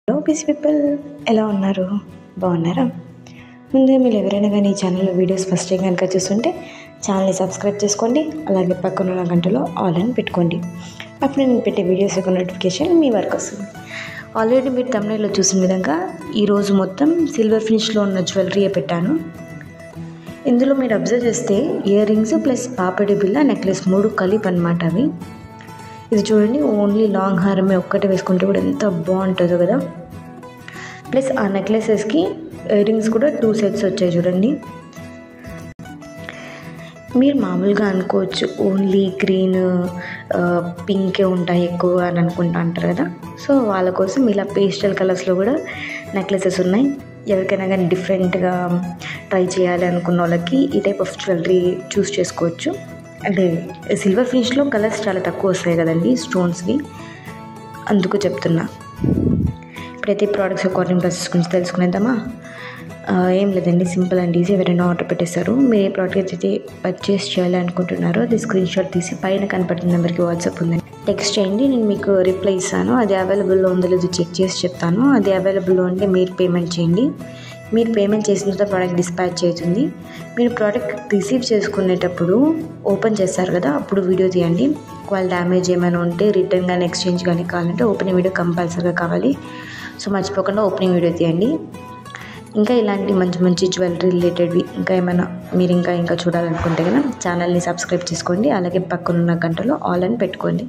Hello piece people, ఎలా ఉన్నారు? బాగున్నారా? ముందే మీరు ఎవరైనా కానీ ఈ ఛానల్లో వీడియోస్ ఫస్ట్ టైం కనుక చూస్తుంటే ఛానల్ని సబ్స్క్రైబ్ చేసుకోండి. అలాగే పక్కన ఉన్న గంటలో ఆల్ అని పెట్టుకోండి. అప్పుడు నేను పెట్టే వీడియోస్ యొక్క నోటిఫికేషన్ మీ వరకు వస్తుంది. ఆల్రెడీ మీరు thumbnailలో చూసిన విధంగా ఈరోజు మొత్తం సిల్వర్ ఫినిష్లో ఉన్న జ్యువెలరీయే పెట్టాను. ఇందులో మీరు అబ్జర్వ్ చేస్తే ఇయర్ రింగ్స్ ప్లస్ పాపిడి బిళ్ళ నెక్లెస్ 3 కలిపి అన్నమాట అవి. ఇది చూడండి, ఓన్లీ లాంగ్ హారమే ఒక్కటే వేసుకుంటే కూడా ఎంత బాగుంటుందో కదా. ప్లస్ ఆ నెక్లెసెస్కి ఇయర్ రింగ్స్ కూడా 2 సెట్స్ వచ్చాయి చూడండి. మీరు మామూలుగా అనుకోవచ్చు ఓన్లీ గ్రీన్ పింకే ఉంటాయి ఎక్కువ అని అనుకుంటా అంటారు కదా. సో వాళ్ళ కోసం ఇలా పేస్టల్ కలర్స్లో కూడా నెక్లెసెస్ ఉన్నాయి. ఎవరికైనా కానీ డిఫరెంట్గా ట్రై చేయాలి అనుకున్న వాళ్ళకి ఈ టైప్ ఆఫ్ జ్యువెలరీ చూస్ చేసుకోవచ్చు. అంటే సిల్వర్ ఫినిష్లో కలర్స్ చాలా తక్కువ వస్తాయి కదండి స్టోన్స్వి, అందుకు చెప్తున్నా. ఇప్పుడైతే ప్రోడక్ట్స్ క్వాలిటీ ప్రాసెస్ గురించి తెలుసుకునేద్దామా? ఏం లేదండి, సింపుల్ అండ్ ఈజీ. ఎవరైనా ఆర్డర్ పెట్టేస్తారు, మీరు ఏ ప్రోడక్ట్ అయితే పర్చేస్ చేయాలి అనుకుంటున్నారో అది స్క్రీన్ షాట్ తీసి పైన కనపడుతున్న నెంబర్కి వాట్సాప్ ఉందండి, టెక్స్ట్ చేయండి. నేను మీకు రిప్లై ఇస్తాను. అది అవైలబుల్లో ఉందో లేదో చెక్ చేసి చెప్తాను. అది అవైలబుల్లో ఉంటే మీరు పేమెంట్ చేయండి. మీరు పేమెంట్ చేసిన తర్వాత ప్రోడక్ట్ డిస్పాచ్ అవుతుంది. మీరు ప్రోడక్ట్ రిసీవ్ చేసుకునేటప్పుడు ఓపెన్ చేస్తారు కదా, అప్పుడు వీడియో తీయండి. ఒకవేళ డ్యామేజ్ ఏమైనా ఉంటే రిటర్న్ కానీ ఎక్స్చేంజ్ కానీ కావాలంటే ఓపెనింగ్ వీడియో కంపల్సరీగా కావాలి. సో మర్చిపోకుండా ఓపెనింగ్ వీడియో తీయండి. ఇంకా ఇలాంటి మంచి మంచి జ్యువెలరీ రిలేటెడ్వి ఇంకా ఏమైనా మీరు ఇంకా చూడాలనుకుంటే కదా ఛానల్ని సబ్స్క్రైబ్ చేసుకోండి. అలాగే పక్కనున్న గంటలో ఆల్ అని పెట్టుకోండి.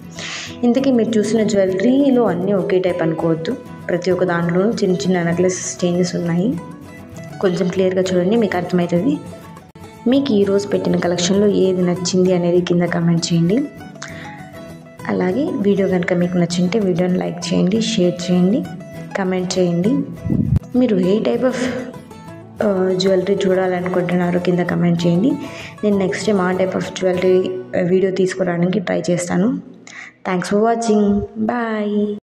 ఇంతకీ మీరు చూసిన జ్యువెలరీలో అన్నీ ఒకే టైప్ అనుకోవద్దు. ప్రతి ఒక్క దాంట్లోనూ చిన్న చిన్న నెక్లెస్ చేంజెస్ ఉన్నాయి. కొంచెం క్లియర్గా చూడండి, మీకు అర్థమవుతుంది. మీకు ఈరోజు పెట్టిన కలెక్షన్లో ఏది నచ్చింది అనేది కింద కమెంట్ చేయండి. అలాగే వీడియో కనుక మీకు నచ్చింటే వీడియోని లైక్ చేయండి, షేర్ చేయండి, కమెంట్ చేయండి. మీరు ఏ టైప్ ఆఫ్ జ్యువెలరీ చూడాలనుకుంటున్నారో కింద కమెంట్ చేయండి. నేను నెక్స్ట్ టైం ఆ టైప్ ఆఫ్ జ్యువెలరీ వీడియో తీసుకోవడానికి ట్రై చేస్తాను. Thanks for watching. బాయ్.